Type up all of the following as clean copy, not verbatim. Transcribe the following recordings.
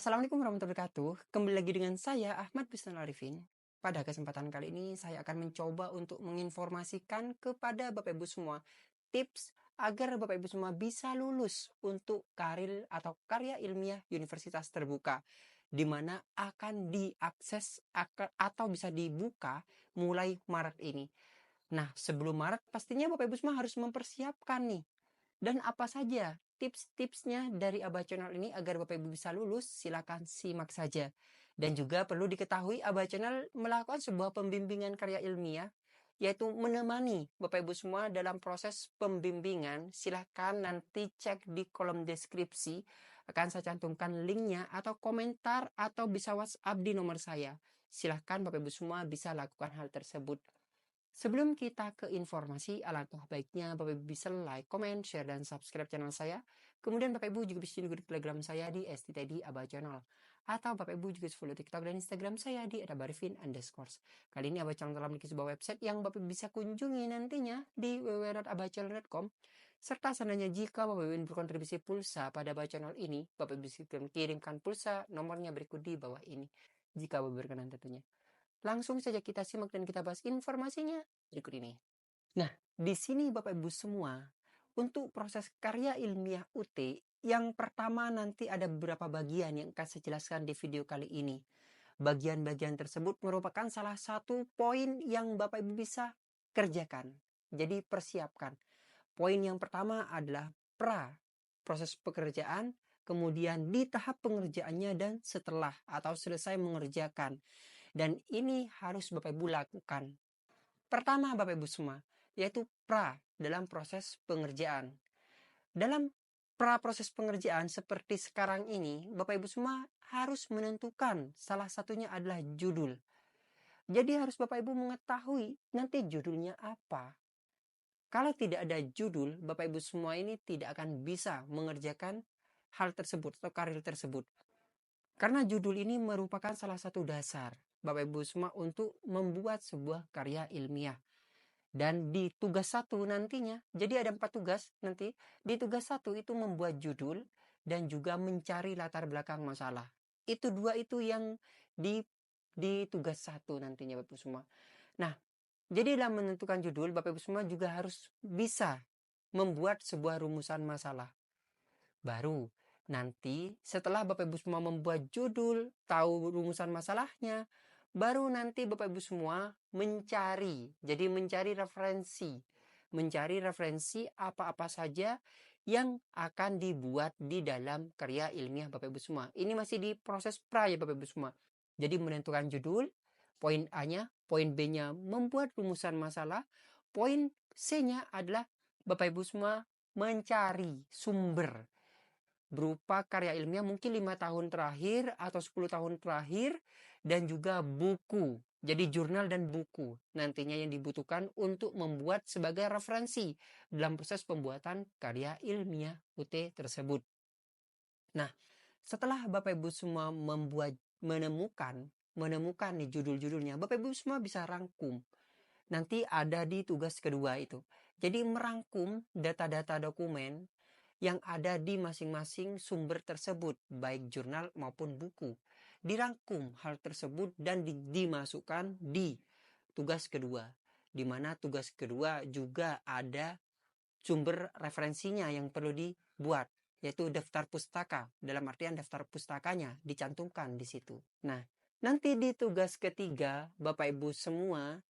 Assalamualaikum warahmatullahi wabarakatuh. Kembali lagi dengan saya Ahmad Bisnan Arifin. Pada kesempatan kali ini saya akan mencoba untuk menginformasikan kepada Bapak Ibu semua tips agar Bapak Ibu semua bisa lulus untuk karir atau karya ilmiah universitas terbuka, di mana akan diakses atau bisa dibuka mulai Maret ini. Nah, sebelum Maret pastinya Bapak Ibu semua harus mempersiapkan nih. Dan apa saja tips-tipsnya dari Abah Channel ini agar Bapak Ibu bisa lulus? Silakan simak saja. Dan juga perlu diketahui Abah Channel melakukan sebuah pembimbingan karya ilmiah, yaitu menemani Bapak Ibu semua dalam proses pembimbingan. Silahkan nanti cek di kolom deskripsi, akan saya cantumkan linknya atau komentar atau bisa WhatsApp di nomor saya. Silahkan Bapak Ibu semua bisa lakukan hal tersebut. Sebelum kita ke informasi, alangkah baiknya Bapak Ibu bisa like, comment, share, dan subscribe channel saya. Kemudian Bapak Ibu juga bisa juga di Telegram saya di STTD Abah Channel. Atau Bapak Ibu juga follow TikTok dan Instagram saya di @barifin_. Kali ini Abah Channel telah memiliki sebuah website yang Bapak Ibu bisa kunjungi nantinya di www.abahchannel.com. Serta seandainya jika Bapak Ibu berkontribusi pulsa pada Abah Channel ini, Bapak Ibu bisa kirimkan pulsa, nomornya berikut di bawah ini. Jika Bapak berkenan tentunya. Langsung saja kita simak dan kita bahas informasinya berikut ini. Nah, di sini Bapak Ibu semua, untuk proses karya ilmiah UT, yang pertama nanti ada beberapa bagian yang akan saya jelaskan di video kali ini. Bagian-bagian tersebut merupakan salah satu poin yang Bapak Ibu bisa kerjakan. Jadi persiapkan. Poin yang pertama adalah proses pekerjaan, kemudian di tahap pengerjaannya dan setelah atau selesai mengerjakan. Dan ini harus Bapak Ibu lakukan. Pertama Bapak Ibu semua, yaitu dalam proses pengerjaan. Dalam proses pengerjaan seperti sekarang ini, Bapak Ibu semua harus menentukan salah satunya adalah judul. Jadi harus Bapak Ibu mengetahui nanti judulnya apa. Kalau tidak ada judul, Bapak Ibu semua ini tidak akan bisa mengerjakan hal tersebut atau karir tersebut. Karena judul ini merupakan salah satu dasar Bapak Ibu semua untuk membuat sebuah karya ilmiah. Dan di tugas 1 nantinya, jadi ada 4 tugas nanti. Di tugas 1 itu membuat judul dan juga mencari latar belakang masalah. Itu 2 itu yang di tugas 1 nantinya Bapak Ibu semua. Nah, jadi dalam menentukan judul, Bapak Ibu semua juga harus bisa membuat sebuah rumusan masalah. Baru nanti setelah Bapak Ibu semua membuat judul, tahu rumusan masalahnya, baru nanti Bapak Ibu semua mencari. Jadi mencari referensi apa-apa saja yang akan dibuat di dalam karya ilmiah Bapak Ibu semua. Ini masih di proses ya Bapak Ibu semua. Jadi menentukan judul, poin A-nya, poin B-nya membuat rumusan masalah, poin C-nya adalah Bapak Ibu semua mencari sumber berupa karya ilmiah mungkin 5 tahun terakhir atau 10 tahun terakhir dan juga buku. Jadi jurnal dan buku nantinya yang dibutuhkan untuk membuat sebagai referensi dalam proses pembuatan karya ilmiah UT tersebut. Nah, setelah Bapak Ibu semua menemukan nih judul-judulnya, Bapak Ibu semua bisa rangkum. Nanti ada di tugas kedua itu. Jadi merangkum data-data dokumen yang ada di masing-masing sumber tersebut, baik jurnal maupun buku. Dirangkum hal tersebut dan dimasukkan di tugas kedua, di mana tugas kedua juga ada sumber referensinya yang perlu dibuat, yaitu daftar pustaka. Dalam artian daftar pustakanya dicantumkan di situ. Nah, nanti di tugas ketiga, Bapak Ibu semua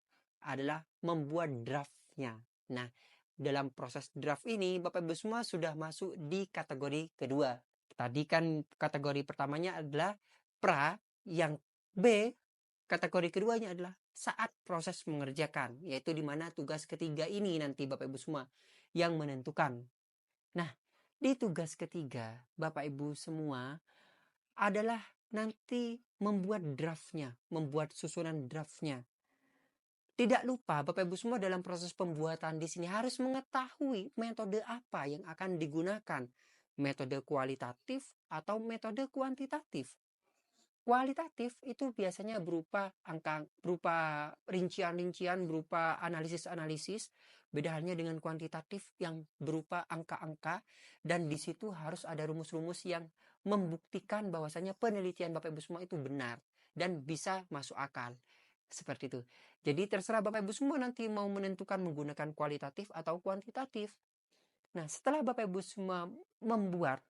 adalah membuat draftnya. Nah, dalam proses draft ini Bapak Ibu semua sudah masuk di kategori kedua. Tadi kan kategori pertamanya adalah yang B kategori keduanya adalah saat proses mengerjakan, yaitu di mana tugas ketiga ini nanti Bapak Ibu semua yang menentukan. Nah, di tugas ketiga Bapak Ibu semua adalah nanti membuat draftnya, membuat susunan draftnya. Tidak lupa Bapak Ibu semua dalam proses pembuatan di sini harus mengetahui metode apa yang akan digunakan. Metode kualitatif atau metode kuantitatif. Kualitatif itu biasanya berupa rincian-rincian, berupa analisis-analisis. Beda halnya dengan kuantitatif yang berupa angka-angka dan di situ harus ada rumus-rumus yang membuktikan bahwasanya penelitian Bapak Ibu semua itu benar dan bisa masuk akal. Seperti itu. Jadi terserah Bapak Ibu semua nanti mau menentukan menggunakan kualitatif atau kuantitatif. Nah, setelah Bapak Ibu semua membuat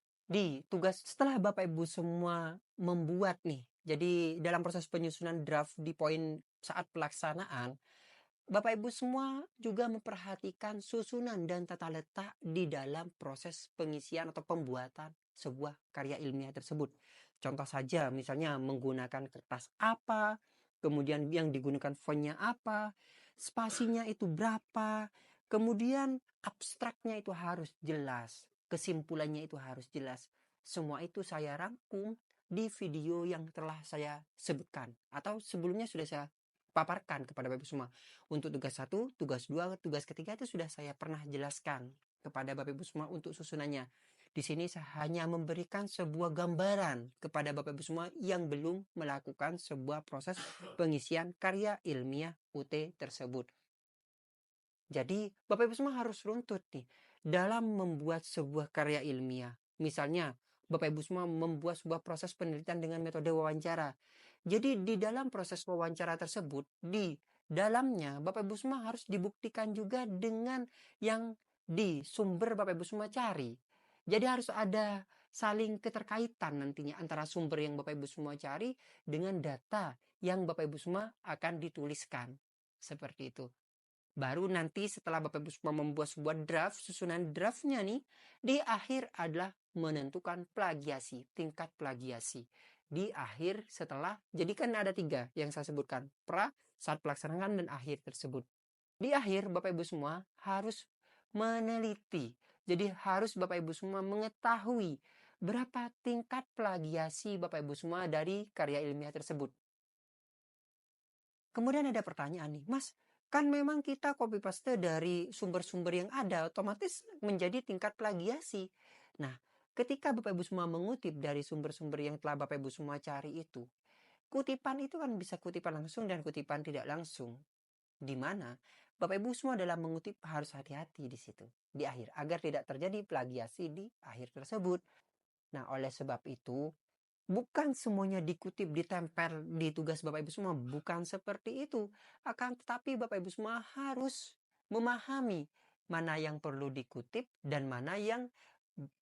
setelah Bapak Ibu semua membuat nih, jadi dalam proses penyusunan draft di poin saat pelaksanaan, Bapak Ibu semua juga memperhatikan susunan dan tata letak di dalam proses pengisian atau pembuatan sebuah karya ilmiah tersebut. Contoh saja, misalnya menggunakan kertas apa, kemudian yang digunakan fontnya apa, spasinya itu berapa, kemudian abstraknya itu harus jelas, kesimpulannya itu harus jelas. Semua itu saya rangkum di video yang telah saya sebutkan atau sebelumnya sudah saya paparkan kepada Bapak Ibu semua. Untuk tugas 1, tugas 2, tugas ketiga itu sudah saya pernah jelaskan kepada Bapak Ibu semua untuk susunannya. Di sini saya hanya memberikan sebuah gambaran kepada Bapak Ibu semua yang belum melakukan sebuah proses pengisian karya ilmiah UT tersebut. Jadi Bapak Ibu semua harus runtut nih dalam membuat sebuah karya ilmiah. Misalnya Bapak Ibu semua membuat sebuah proses penelitian dengan metode wawancara. Jadi di dalam proses wawancara tersebut, di dalamnya Bapak Ibu semua harus dibuktikan juga dengan yang di sumber Bapak Ibu semua cari. Jadi harus ada saling keterkaitan nantinya antara sumber yang Bapak Ibu semua cari dengan data yang Bapak Ibu semua akan dituliskan. Seperti itu. Baru nanti setelah Bapak Ibu semua membuat sebuah draft, susunan draftnya nih, di akhir adalah menentukan plagiasi, tingkat plagiasi. Di akhir setelah, jadi kan ada 3 yang saya sebutkan, pra, saat pelaksanaan, dan akhir tersebut. Di akhir Bapak Ibu semua harus meneliti. Jadi harus Bapak Ibu semua mengetahui berapa tingkat plagiasi Bapak Ibu semua dari karya ilmiah tersebut. Kemudian ada pertanyaan nih, Mas, kan memang kita copy paste dari sumber-sumber yang ada, otomatis menjadi tingkat plagiasi. Nah, ketika Bapak Ibu semua mengutip dari sumber-sumber yang telah Bapak Ibu semua cari itu, kutipan itu kan bisa kutipan langsung dan kutipan tidak langsung. Di mana Bapak Ibu semua dalam mengutip harus hati-hati di situ, di akhir, agar tidak terjadi plagiasi di akhir tersebut. Nah, oleh sebab itu, bukan semuanya dikutip, ditempel di tugas Bapak Ibu semua, bukan seperti itu. Akan tetapi Bapak Ibu semua harus memahami mana yang perlu dikutip dan mana yang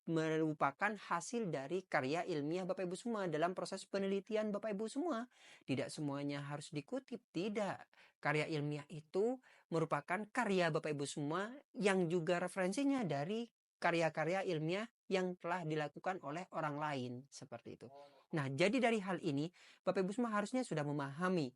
merupakan hasil dari karya ilmiah Bapak Ibu semua dalam proses penelitian Bapak Ibu semua. Tidak semuanya harus dikutip, tidak. Karya ilmiah itu merupakan karya Bapak Ibu semua yang juga referensinya dari karya-karya ilmiah yang telah dilakukan oleh orang lain, seperti itu. Nah, jadi dari hal ini, Bapak Ibu semua harusnya sudah memahami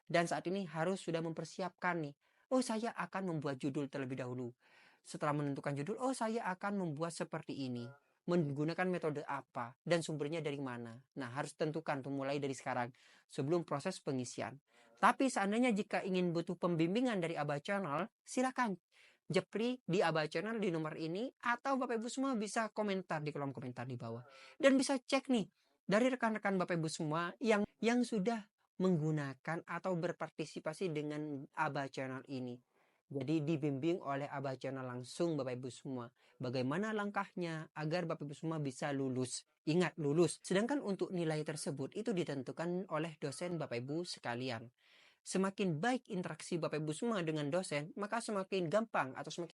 dan saat ini harus sudah mempersiapkan nih. Oh, saya akan membuat judul terlebih dahulu. Setelah menentukan judul, oh saya akan membuat seperti ini. Menggunakan metode apa dan sumbernya dari mana. Nah, harus tentukan tuh mulai dari sekarang sebelum proses pengisian. Tapi seandainya jika ingin butuh pembimbingan dari Aba Channel, silakan Jepri di Aba Channel di nomor ini atau Bapak Ibu semua bisa komentar di kolom komentar di bawah. Dan bisa cek nih dari rekan-rekan Bapak Ibu semua yang sudah menggunakan atau berpartisipasi dengan Aba Channel ini. Jadi dibimbing oleh Aba Channel langsung Bapak Ibu semua. Bagaimana langkahnya agar Bapak Ibu semua bisa lulus. Ingat lulus. Sedangkan untuk nilai tersebut itu ditentukan oleh dosen Bapak Ibu sekalian. Semakin baik interaksi Bapak Ibu semua dengan dosen, maka semakin gampang atau semakin